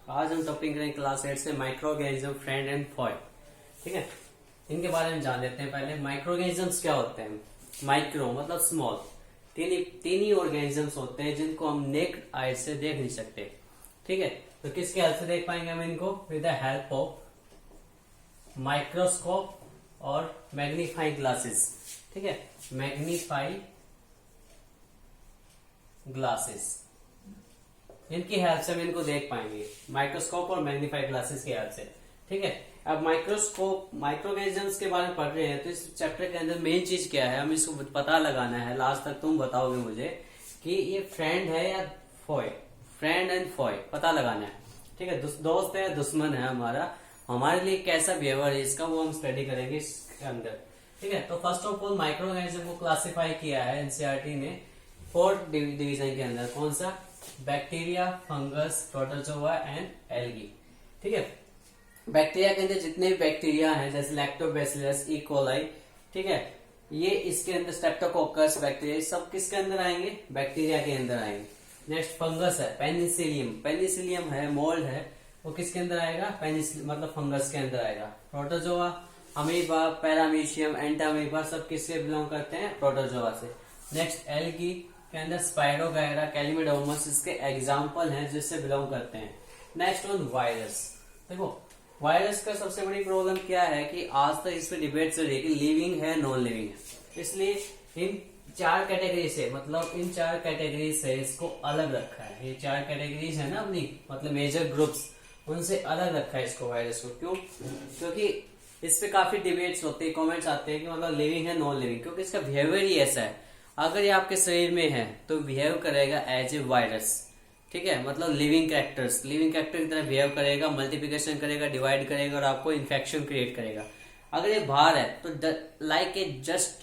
आज हम टॉपिक करेंगे क्लास 8 से micro organism, friend and Foy. ठीक है, इनके बारे में जान लेते हैं। पहले माइक्रो ऑर्गेनिजम्स क्या होते हैं। माइक्रो मतलब स्मॉल, तीन ही ऑर्गेनिजम्स होते हैं जिनको हम नेक्ड आई से देख नहीं सकते। ठीक है, तो किसके हेल्प से देख पाएंगे हम इनको? With the help of microscope और मैग्नीफाइंग ग्लासेस। ठीक है, मैग्नीफाई ग्लासेस, इनकी हेल्प से हम इनको देख पाएंगे, माइक्रोस्कोप और मैग्नीफाई ग्लासेस की हेल्प से। ठीक है, अब माइक्रोस्कोप माइक्रो ऑर्गेनिजम्स के बारे में पढ़ रहे हैं तो इस चैप्टर के अंदर मेन चीज क्या है, हम इसको पता लगाना है। लास्ट तक तुम बताओगे मुझे कि ये फ्रेंड है या फॉय, फ्रेंड एंड फॉय पता लगाना है। ठीक है, दोस्त है दुश्मन है हमारे लिए कैसा बिहेवियर है इसका, वो हम स्टडी करेंगे इसके अंदर। ठीक है, तो first of all micro organism को क्लासिफाई किया है एनसीईआरटी ने 4 डिवीजन के अंदर। कौन सा? Bacteria, fungus, protozoa and algae. ठीक है, बैक्टीरिया के अंदर जितने भी बैक्टीरिया हैं जैसे लैक्टोबैसिलस, ई कोलाई, ठीक है, ये इसके अंदर स्ट्रेप्टोकोकस बैक्टीरिया, सब किसके अंदर आएंगे? बैक्टीरिया के अंदर आएंगे। नेक्स्ट फंगस है, पेनिसिलियम, पेनिसिलियम है, मोल्ड है, वो किसके अंदर आएगा? मतलब फंगस के अंदर आएगा। प्रोटोजोआ, अमीबा, पैरामीशियम, एंटामीबा, सब किससे बिलोंग करते हैं? प्रोटोजोआ से। नेक्स्ट एल्गी के अंदर स्पाइरोगायरा, कैलिमिडोमस इसके एग्जाम्पल हैं जिससे बिलोंग करते हैं। Next one virus. देखो वायरस का सबसे बड़ी प्रॉब्लम क्या है कि आज तक इस पे डिबेट चल रही है कि लिविंग है नॉन लिविंग है, इसलिए इन 4 कैटेगरी से, मतलब इन 4 कैटेगरी से इसको अलग रखा है। ये 4 कैटेगरीज है ना अपनी, मतलब मेजर ग्रुप्स, उनसे अलग रखा है इसको, वायरस को। क्यों? क्योंकि इस पे काफी डिबेट्स होते हैं, कमेंट्स आते हैं कि मतलब लिविंग है नॉन लिविंग, क्योंकि इसका बिहेवियर ही ऐसा है। अगर ये आपके शरीर में है तो बिहेव करेगा एज ए वायरस। ठीक है, मतलब लिविंग कैरेक्टर्स, लिविंग कैरेक्टर की तरह बिहेव करेगा, मल्टीप्लिकेशन करेगा, डिवाइड करेगा और आपको इन्फेक्शन क्रिएट करेगा। अगर ये बाहर है तो लाइक ए जस्ट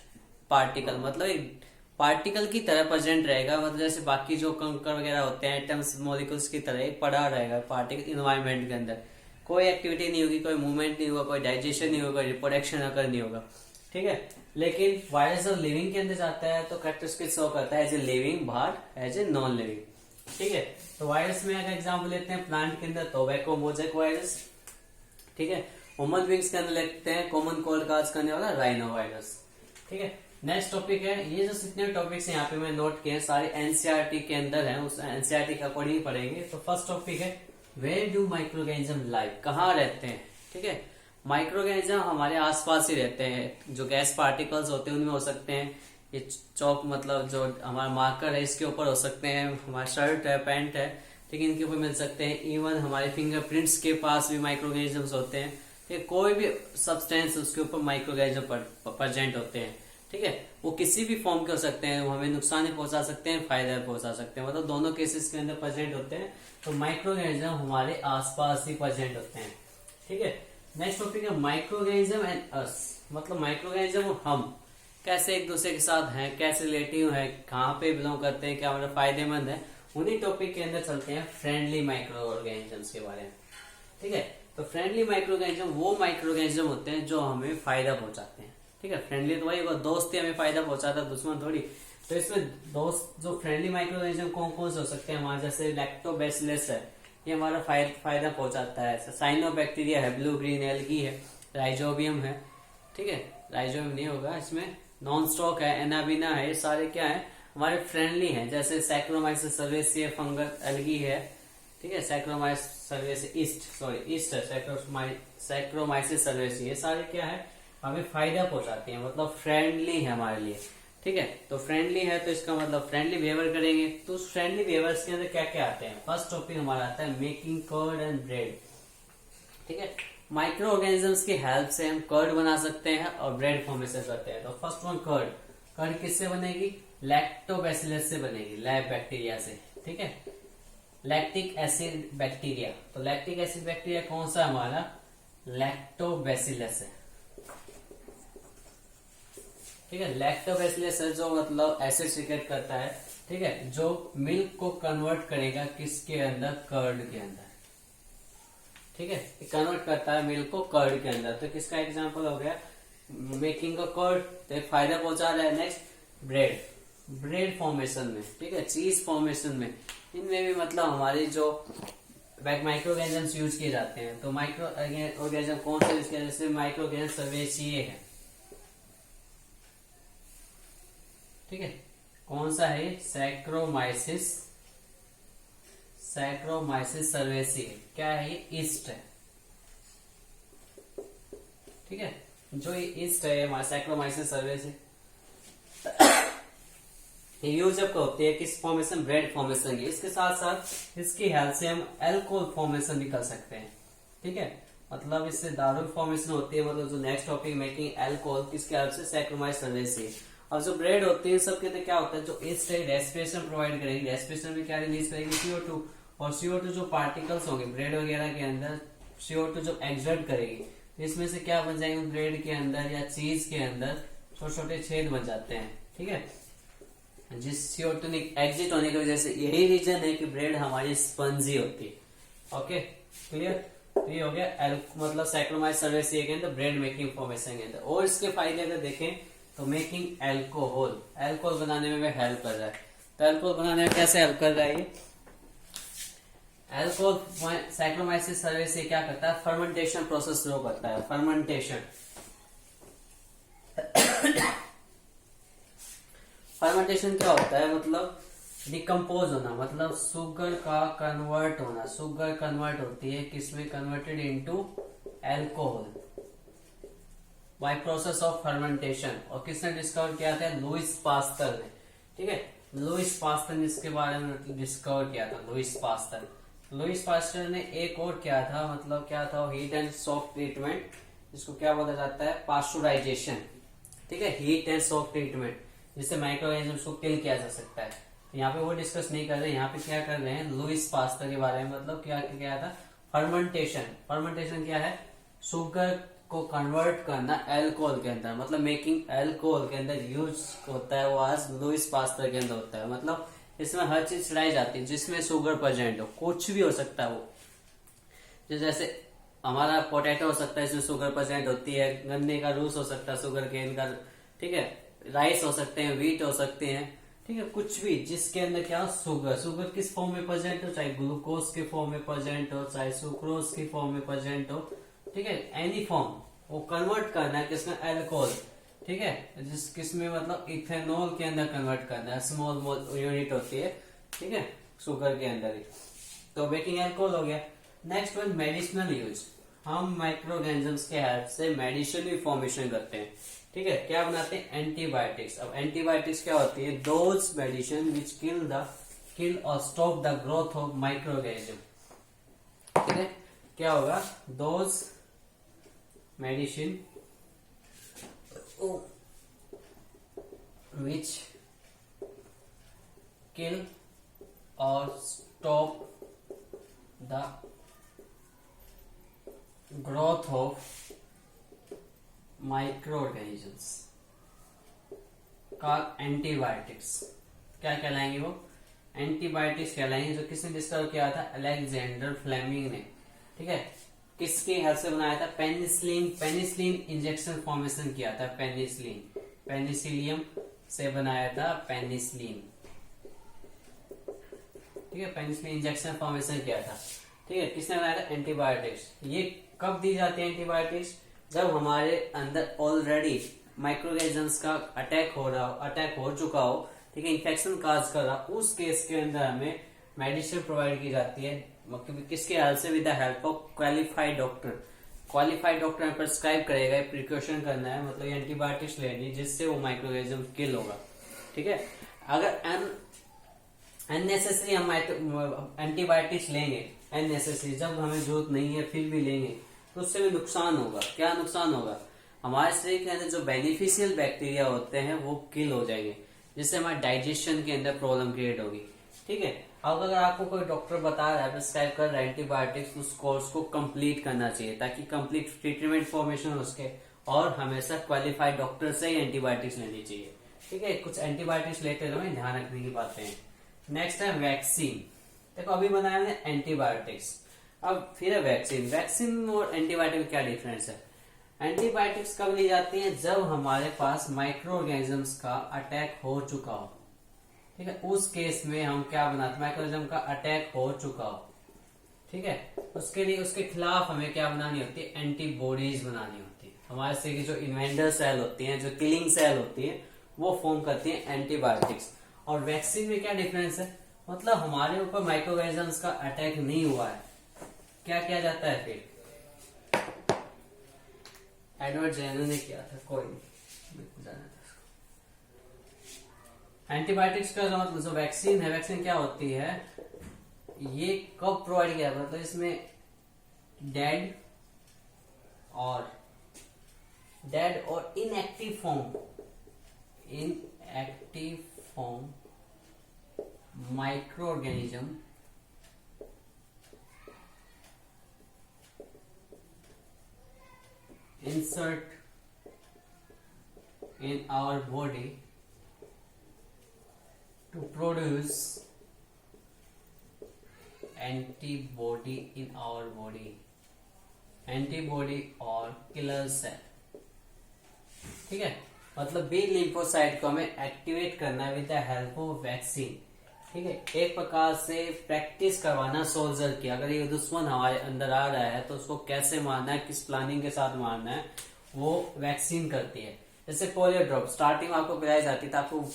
पार्टिकल, मतलब एक पार्टिकल की तरह प्रेजेंट रहेगा, मतलब जैसे बाकी जो कंकर वगैरह होते हैं एटम्स, मॉलिक्यूल्स की तरह पड़ा रहेगा पार्टिकल इन्वायरमेंट के अंदर। कोई एक्टिविटी नहीं होगी, कोई मूवमेंट नहीं होगा, कोई डाइजेशन नहीं होगा, रिप्रोडक्शन अगर नहीं होगा। ठीक है, लेकिन वायरस जब लिविंग के अंदर जाता है तो कैरेक्टरिस्टिक शो करता है एज ए लिविंग, बाहर एज ए नॉन लिविंग। ठीक है, तो वायरस में अगर एग्जाम्पल लेते हैं प्लांट के अंदर टोबैको मोजेक वायरस। ठीक है, ह्यूमन बींग्स के अंदर लेते हैं कॉमन कोल्ड काज करने वाला राइनो वायरस। ठीक है, नेक्स्ट टॉपिक है, ये जो जितने टॉपिक्स यहाँ पे मैं नोट किए सारे एनसीईआरटी के अंदर हैं, उस एनसीईआरटी के अकॉर्डिंग पढ़ेंगे। तो फर्स्ट टॉपिक है where do microorganism live, कहाँ रहते हैं? ठीक है, माइक्रो ऑर्गेनिज्म हमारे आसपास ही रहते हैं, जो गैस पार्टिकल्स होते हैं उनमें हो सकते हैं, ये चौक मतलब जो हमारा मार्कर है इसके ऊपर हो सकते हैं, हमारा शर्ट है, पैंट है, ठीक है, इनके ऊपर मिल सकते हैं। इवन हमारे फिंगरप्रिंट्स के पास भी माइक्रो ऑर्गेनिजम्स होते हैं। ठीक है, कोई भी सब्सटेंस उसके ऊपर माइक्रो ऑर्गेनिज्म प्रेजेंट होते हैं। ठीक है, वो किसी भी फॉर्म के हो सकते हैं, वो हमें नुकसान भी पहुंचा सकते हैं, फायदा भी पहुंचा सकते हैं, मतलब दोनों केसेस के अंदर प्रेजेंट होते हैं। तो माइक्रो ऑर्गेनिज्म हमारे आसपास ही प्रेजेंट होते हैं। ठीक है, नेक्स्ट टॉपिक है माइक्रो ऑर्गेनिज्म एंड अस, मतलब माइक्रो ऑर्गेनिज्म हम कैसे एक दूसरे के साथ हैं, कैसे रिलेटिव है, कहाँ पे बिलोंग करते हैं, क्या मतलब फायदेमंद है, उन्हीं टॉपिक के अंदर चलते हैं फ्रेंडली माइक्रो ऑर्गेनिजम्स के बारे में। ठीक है, तो फ्रेंडली माइक्रो ऑर्गेनिज्म वो माइक्रो ऑर्गेनिज्म होते हैं जो हमें फायदा पहुंचाते हैं। ठीक है, फ्रेंडली तो वही होगा, दोस्त ही हमें फायदा पहुंचाता है, दुश्मन थोड़ी। तो इसमें दोस्त जो फ्रेंडली माइक्रो ऑर्गेनिज्म कौन कौन से हो सकते हैं हमारे? जैसे लैक्टोबैसिलस है, ये हमारा फायदा पहुंचाता है। साइनोबैक्टीरिया है, ब्लू ग्रीन एल्गी है, राइजोबियम है। ठीक है, राइजोबियम नहीं होगा इसमें, नॉन स्टॉक है, एनाबिना है, ये सारे क्या है? हमारे फ्रेंडली हैं। जैसे सैक्रोमाइसिस सर्वेसिया फंगस एल्गी है। ठीक है, सैक्रोमाइसिस सर्वेसिया ईस्ट है, सैक्रोमाइसिस सर्वेसिया, ये सारे क्या है? हमें फायदा पहुंचाते हैं, मतलब फ्रेंडली है हमारे लिए। ठीक है, तो फ्रेंडली है तो इसका मतलब फ्रेंडली बिहेवियर करेंगे। तो फ्रेंडली बिहेवियर के अंदर क्या क्या आते हैं? फर्स्ट टॉपिक हमारा आता है मेकिंग कर्ड एंड ब्रेड। ठीक है, माइक्रो ऑर्गेनिजम्स की हेल्प से हम कर्ड बना सकते हैं और ब्रेड फॉर्मेशन करते हैं। तो फर्स्ट वन कर्ड, कर्ड किससे बनेगी? लैक्टोबैसिलस से बनेगी, लैब बैक्टीरिया से। ठीक है, लैक्टिक एसिड बैक्टीरिया, तो लैक्टिक एसिड बैक्टीरिया कौन सा हमारा? लैक्टोबैसिलस है। ठीक है, लैक्टोबैसिलस है जो मतलब एसिड सीक्रेट करता है। ठीक है, जो मिल्क को कन्वर्ट करेगा किसके अंदर? कर्ड के अंदर। ठीक है, कन्वर्ट करता है मिल्क को कर्ड के अंदर। तो किसका एग्जांपल हो गया? मेकिंग अ कर्ड, तो एक फायदा पहुंचा रहा है। नेक्स्ट ब्रेड, ब्रेड फॉर्मेशन में। ठीक है, चीज फॉर्मेशन में, इनमें भी मतलब हमारी जो माइक्रो ऑर्गेनिजम्स यूज किए जाते हैं। तो माइक्रो ऑर्गेनिज्म कौन सा यूज किया, जैसे माइक्रो ऑर्गेनिज्म सर्वेसिए है, ठीक है। कौन सा है, सैक्रोमाइसिस सर्वेसिए। क्या है ये, ईस्ट है, ठीक है। जो ये ईस्ट है हमारा सैक्रोमाइसिस सर्वेसिए, ये यूज अप होती है किस फॉर्मेशन, ब्रेड फॉर्मेशन की। इसके साथ साथ इसकी हेल्प से हम एल्कोहल फॉर्मेशन भी कर सकते हैं, ठीक है। मतलब इससे दारू फॉर्मेशन होती है, मतलब जो नेक्स्ट टॉपिक मेकिंग एल्कोहल, किसके हेल्प से, सैक्रोमाइसिस सर्वेसिए। और जो ब्रेड होती है सब के अंदर क्या होता है, जो ईस्ट है रेस्पिरेशन प्रोवाइड करेगी, रेस्पिरेशन में क्या रिलीज करेगी, CO2। और CO2 जो पार्टिकल्स होंगे ब्रेड वगैरह के अंदर, CO2 जो एक्सर्ट करेगी, इसमें से क्या बन जाएंगे, ब्रेड के अंदर या चीज के अंदर छोटे छोटे छेद बन जाते हैं, ठीक है। जिस CO2 एग्जिट होने की वजह से, यही रीजन है कि ब्रेड हमारी स्पंजी होती है। Okay, clear. ये हो गया मतलब सैक्रोमाइसिस सर्वेसिए के अंदर ब्रेड मेकिंग फॉर्मेशन के अंदर। और इसके फायदे अगर देखें तो मेकिंग एल्कोहल बनाने में हेल्प कर रहा है। तो एल्कोहल बनाने में कैसे हेल्प कर रहा है ये, एल्कोहल सैक्रोमाइसिस सर्वेसिए क्या करता है, फर्मेंटेशन प्रोसेस शुरू करता है। फर्मेंटेशन क्या होता है, मतलब डिकम्पोज होना, मतलब शुगर का कन्वर्ट होना। शुगर कन्वर्ट होती है किसमें, converted into alcohol by process of fermentation. और किसने डिस्कवर किया था, लुइस पास्तर ने, ठीक है। लुइस पास्तर ने इसके बारे में डिस्कवर किया था। लुइस पास्टर ने एक और क्या था, मतलब क्या था, हीट एंड शॉक ट्रीटमेंट, जिसको क्या बोला जाता है, पास्चुराइजेशन, ठीक है। हीट एंड शॉक ट्रीटमेंट, जिससे माइक्रो ऑर्गेनिज्म को किल किया जा सकता है। तो यहाँ पे वो डिस्कस नहीं कर रहे, यहाँ पे क्या कर रहे हैं, लुइस पास्तर के बारे में। मतलब क्या क्या था, फर्मेंटेशन क्या है, शुगर को कन्वर्ट करना एल्कोहल के अंदर, मतलब मेकिंग एल्कोहल के अंदर यूज होता है, वो आज लुइस पास्तर के अंदर होता है। मतलब इसमें हर चीज चढ़ाई जाती है जिसमें शुगर प्रेजेंट हो, कुछ भी हो सकता है वो। जैसे हमारा पोटैटो हो सकता है, इसमें शुगर प्रेजेंट होती है, गन्ने का जूस हो सकता है, शुगर केन का, ठीक है। राइस हो सकते हैं, व्हीट हो सकते हैं, ठीक है। कुछ भी जिसके अंदर क्या हो, शुगर किस फॉर्म में प्रेजेंट हो, चाहे ग्लूकोज के फॉर्म में प्रेजेंट हो, चाहे सुक्रोज की फॉर्म में प्रेजेंट हो, ठीक है। एनी फॉर्म वो कन्वर्ट करना है किसमें, एल्कोहल, ठीक है। जिस किसमें, मतलब इथेनॉल के अंदर कन्वर्ट करना है, स्मॉल यूनिट होती है, ठीक है, शुगर के अंदर ही। तो मेकिंग एल्कोहल हो गया। Next one, medicinal use. हम माइक्रो ऑर्गेनिजम्स के हेल्प से मेडिसिन भी फॉर्मेशन करते हैं, ठीक है। क्या बनाते हैं, एंटीबायोटिक्स। अब एंटीबायोटिक्स क्या होती है, दोज मेडिसिन विच किल और stop the growth of micro organism, ठीक है। क्या होगा, those medicine which kill or stop the growth of microorganisms का एंटीबायोटिक्स। क्या कहलाएंगे वो, एंटीबायोटिक्स कहलाएंगे। जो किसने डिस्कवर किया था, अलेक्जेंडर फ्लेमिंग ने, ठीक है। किसके हेल्प से बनाया था, पेनिसिलिन इंजेक्शन फॉर्मेशन किया था, पेनिसिलियम से बनाया था पेनिसिलिन, ठीक है। पेनिसिलिन इंजेक्शन फॉर्मेशन किया था, ठीक है। किसने बनाया था, एंटीबायोटिक्स। ये कब दी जाती है एंटीबायोटिक्स, जब हमारे अंदर ऑलरेडी माइक्रोऑर्गेनिजम्स का अटैक हो चुका हो, ठीक है, इन्फेक्शन काज कर रहा, उस केस के अंदर हमें मेडिसिन प्रोवाइड की जाती है। किसके हेल्प से, with the help of qualified doctor prescribe करेगा, प्रिकॉशन करना है, मतलब एंटीबायोटिक्स लेनी, जिससे वो माइक्रोऑर्गेनिज्म किल होगा, ठीक है। अगर अननेसेसरी हम एंटीबायोटिक्स लेंगे, अननेसेसरी जब हमें जरूरत नहीं है फिर भी लेंगे, तो उससे भी नुकसान होगा। क्या नुकसान होगा, हमारे शरीर के अंदर जो बेनिफिशियल बैक्टीरिया होते हैं वो किल हो जाएंगे, जिससे हमारे डाइजेशन के अंदर प्रॉब्लम क्रिएट होगी, ठीक है। अब अगर आपको कोई डॉक्टर बता रहा है, प्रिस्क्राइब कर रहा है एंटीबायोटिक्स, उस कोर्स को कंप्लीट करना चाहिए ताकि कंप्लीट ट्रीटमेंट फॉर्मेशन हो सके। और हमेशा क्वालिफाइड डॉक्टर से ही एंटीबायोटिक्स लेनी चाहिए, ठीक है। कुछ एंटीबायोटिक्स लेते समय ध्यान रखने की बातें हैं। नेक्स्ट है वैक्सीन। देखो अभी बनाया मैंने एंटीबायोटिक्स, अब फिर है वैक्सीन और एंटीबायोटिक में क्या डिफरेंस है। एंटीबायोटिक्स कब ली जाती है, जब हमारे पास माइक्रो ऑर्गेनिजम्स का अटैक हो चुका हो, ठीक है। उस केस में हम क्या बनाते, माइक्रोऑर्गेनिज्म का अटैक हो चुका हो, ठीक ठीक है, उसके लिए उसके खिलाफ हमें क्या बनानी होती है, एंटीबॉडीज बनानी होती है। हमारे से जो इन्वेंटर सेल होती हैं, जो किलिंग सेल होती है, वो फॉर्म करती है एंटीबायोटिक्स। और वैक्सीन में क्या डिफरेंस है, मतलब हमारे ऊपर माइक्रो ऑर्गेनिजम्स का अटैक नहीं हुआ है, क्या किया जाता है फिर, एडवर्ड जेनर ने किया था, कोई नहीं। एंटीबायोटिक्स का मतलब जो वैक्सीन है, वैक्सीन क्या होती है, ये कब प्रोवाइड किया, मतलब इसमें डेड और inactive form micro organism insert in our body to produce antibody in our body, antibody और killer cell, ठीक है, मतलब बी लिम्फोसाइट को हमें एक्टिवेट करना है with the help of vaccine, ठीक है। एक प्रकार से प्रैक्टिस करवाना सोल्जर की, अगर ये दुश्मन हमारे अंदर आ रहा है तो उसको कैसे मारना है, किस प्लानिंग के साथ मारना है, वो वैक्सीन करती है। जैसे पोलियो ड्रॉप स्टार्टिंग में आपको पिलाई जाती है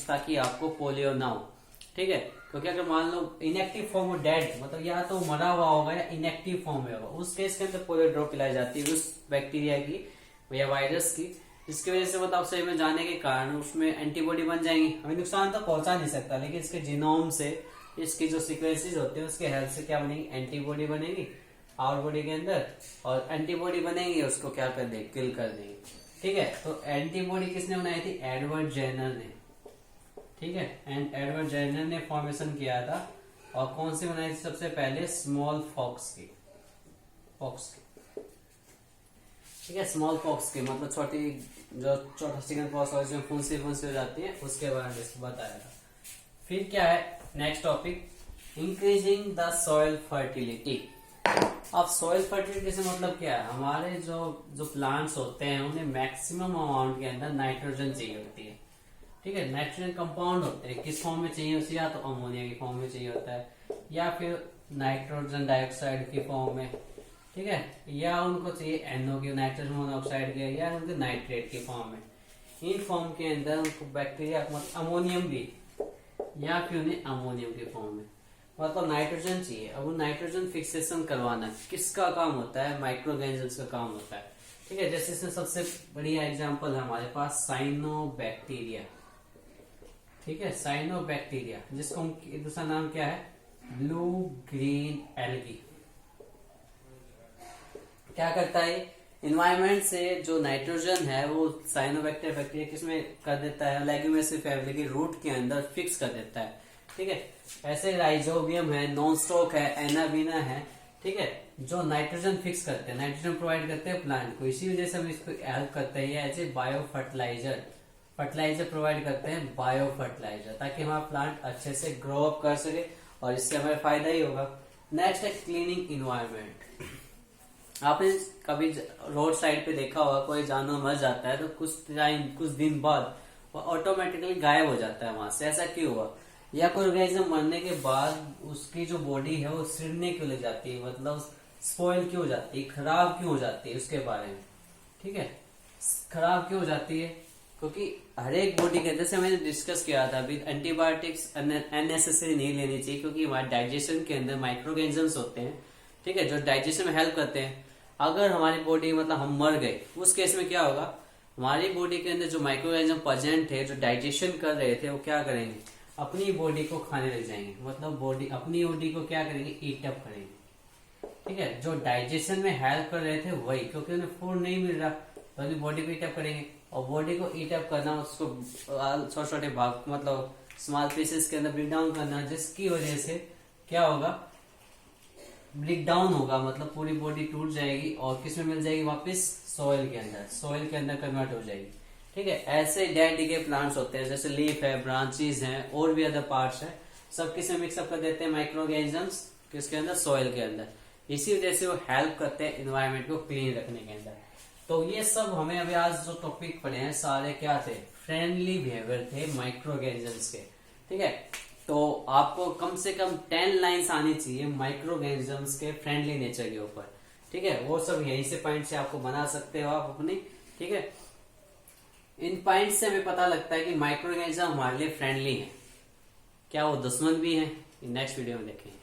ताकि आपको पोलियो ना हो, ठीक है, क्योंकि अगर मान लो इनएक्टिव फॉर्म ऑफ डेड, मतलब या तो मरा हुआ होगा या इनएक्टिव फॉर्म में होगा, उस केस के अंदर पोलियो ड्रॉप पिलाई जाती है उस बैक्टीरिया की या वायरस की, जिसकी वजह से मतलब सही में जाने के कारण उसमें एंटीबॉडी बन जाएंगी। हमें नुकसान तो पहुंचा नहीं सकता, लेकिन इसके जीनोम से, इसकी जो सीक्वेंसेस होते हैं उसके हेल्प से क्या बनेगी, एंटीबॉडी बनेगी आवर बॉडी के अंदर, और एंटीबॉडी बनेगी उसको क्या कर देंगे, किल कर देंगे, ठीक है। तो एंटीबॉडी किसने बनाई थी, एडवर्ड जेनर ने, ठीक है, एंड एडवर्ड जेनर ने फॉर्मेशन किया था। और कौन सी बनाई थी सबसे पहले, स्मॉल पॉक्स की, ठीक है, स्मॉल पॉक्स की, मतलब छोटा चिकन पॉक्स और इसमें फुंसी हो जाती है, उसके बारे में बताया था। फिर क्या है next topic, increasing the soil fertility. अब सॉइल फर्टिलिटी से मतलब क्या है, हमारे जो प्लांट्स होते हैं उन्हें मैक्सिमम अमाउंट के अंदर नाइट्रोजन चाहिए होती है, ठीक है। नाइट्रोजन कंपाउंड होते हैं, किस फॉर्म में चाहिए होती है, या तो अमोनिया की फॉर्म में चाहिए होता है, या फिर नाइट्रोजन डाइऑक्साइड की फॉर्म में, ठीक है, या उनको चाहिए NO की, नाइट्रोजन मोनोऑक्साइड के, या उनको नाइट्रेट की फॉर्म में। इन फॉर्म के अंदर उनको बैक्टीरिया अमोनियम भी, या फिर उन्हें अमोनियम के फॉर्म में, मतलब नाइट्रोजन चाहिए। अब वो नाइट्रोजन फिक्सेशन करवाना किसका काम होता है, माइक्रो ऑर्गेनिजम्स का काम होता है, ठीक है। जैसे इसमें सबसे बढ़िया एग्जांपल है हमारे पास साइनोबैक्टीरिया, ठीक है, साइनोबैक्टीरिया, जिसको दूसरा नाम क्या है, ब्लू ग्रीन एल्गी। क्या करता है, इन्वायरमेंट से जो नाइट्रोजन है वो साइनोबैक्टीरिया किसमें कर देता है, लेग्यूमिनेसी फैमिली की रूट के अंदर फिक्स कर देता है, ठीक है। ऐसे राइजोबियम है, नॉन स्टॉक है, एनाबिना है, ठीक है, जो नाइट्रोजन फिक्स करते हैं, नाइट्रोजन प्रोवाइड करते हैं प्लांट को, इसी वजह से हम इसको हेल्प करते हैं as a bio fertiliser provide करते हैं, बायो फर्टिलाइजर, ताकि हमारा प्लांट अच्छे से ग्रो अप कर सके और इससे हमें फायदा ही होगा। नेक्स्ट है क्लीनिंग इन्वायरमेंट। आपने कभी रोड साइड पे देखा होगा, कोई जानवर मर जाता है तो कुछ दिन बाद वो ऑटोमेटिकली गायब हो जाता है वहां से, ऐसा क्यों हुआ, या कोई ऑर्गेनिज्म मरने के बाद उसकी जो बॉडी है वो सिरने क्यों लग जाती है, मतलब स्पॉइल क्यों हो जाती है, खराब क्यों हो जाती है, उसके बारे में, ठीक है, खराब क्यों हो जाती है, क्योंकि हर एक बॉडी के अंदर से मैंने डिस्कस किया था अभी, एंटीबायोटिक्स अननेसेसरी नहीं लेनी चाहिए, क्योंकि हमारे डाइजेशन के अंदर माइक्रो ऑर्गेनिजम्स होते हैं, ठीक है, जो डाइजेशन में हेल्प करते हैं। अगर हमारी बॉडी मतलब हम मर गए, उस केस में क्या होगा, हमारी बॉडी के अंदर जो माइक्रो ऑर्गेनिज्म प्रेजेंट है, जो डाइजेशन कर रहे थे, वो क्या करेंगे, अपनी बॉडी को खाने लग जाएंगे, मतलब अपनी बॉडी को क्या करेंगे, ईट अप करेंगे, ठीक है। जो डाइजेशन में हेल्प कर रहे थे वही, क्योंकि उन्हें फूड नहीं मिल रहा तो अपनी बॉडी को ईट अप करेंगे, और बॉडी को ईट अप करना, उसको छोटे छोटे भाग मतलब स्मॉल पीसेस के अंदर ब्रेक डाउन करना, जिसकी वजह से क्या होगा, ब्रेक डाउन होगा, मतलब पूरी बॉडी टूट जाएगी और किसमें मिल जाएगी वापस, सॉइल के अंदर कन्वर्ट हो जाएगी, ठीक है। ऐसे डेड डिके प्लांट्स होते हैं, जैसे लीफ है, ब्रांचेस हैं, और भी अदर पार्ट्स हैं, सब किसमें मिक्सअप कर देते हैं, माइक्रो ऑर्गेनिजम्स किसके अंदर, सॉइल के अंदर। इसी वजह से वो हेल्प करते हैं इन्वायरमेंट को क्लीन रखने के अंदर। तो ये सब हमें अभी आज जो टॉपिक पढ़े हैं सारे क्या थे, फ्रेंडली बिहेवियर थे माइक्रो ऑर्गेनिजम्स के, ठीक है। तो आपको कम से कम 10 लाइंस आनी चाहिए माइक्रो ऑर्गेनिजम्स के फ्रेंडली नेचर के ऊपर, ठीक है। वो सब यहीं से पॉइंट से आपको बना सकते हो आप अपनी, ठीक है। इन पॉइंट से हमें पता लगता है कि माइक्रो ऑर्गेनिज्म हमारे लिए फ्रेंडली है, क्या वो दुश्मन भी है, नेक्स्ट वीडियो में देखेंगे।